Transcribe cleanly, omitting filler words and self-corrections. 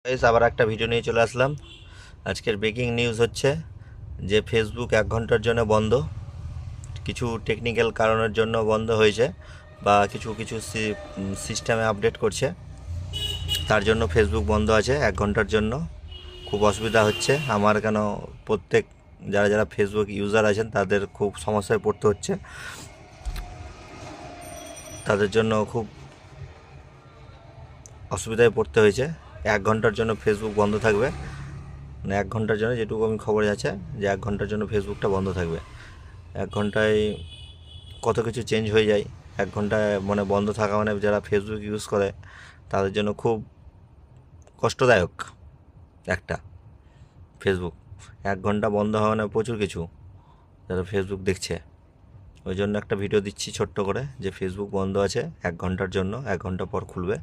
আবার একটা ভিডিও নিয়ে চলে আসলাম। আজকের ব্রেকিং নিউজ হচ্ছে যে ফেসবুক 1 ঘন্টার জন্য বন্ধ। কিছু টেকনিক্যাল কারণের জন্য বন্ধ হয়েছে, বা কিছু কিছু সিস্টেমে আপডেট করছে, তার জন্য ফেসবুক বন্ধ আছে 1 ঘন্টার জন্য। খুব অসুবিধা হচ্ছে আমার, কেন প্রত্যেক যারা যারা ফেসবুক ইউজার আছেন তাদের খুব সমস্যায় পড়তে হচ্ছে। তাদের জন্য খুব অসুবিধায় পড়তে হয়েছে। 1 ঘন্টার জন্য ফেসবুক বন্ধ থাকবে, মানে 1 ঘন্টার জন্য, যেটুকু আমি খবরে আছে যে 1 ঘন্টার জন্য ফেসবুকটা বন্ধ থাকবে। 1 ঘন্টায় কত কিছু চেঞ্জ হয়ে যায়। 1 ঘন্টায় মানে বন্ধ থাকা মানে যারা ফেসবুক ইউজ করে তাদের জন্য খুব কষ্টদায়ক একটা ফেসবুক। 1 ঘন্টা বন্ধ হওয়া মানে প্রচুর কিছু যারা ফেসবুক দেখছে। ওই জন্য একটা ভিডিও দিচ্ছি ছোট্ট করে, যে ফেসবুক বন্ধ আছে 1 ঘন্টার জন্য, 1 ঘন্টা পর খুলবে।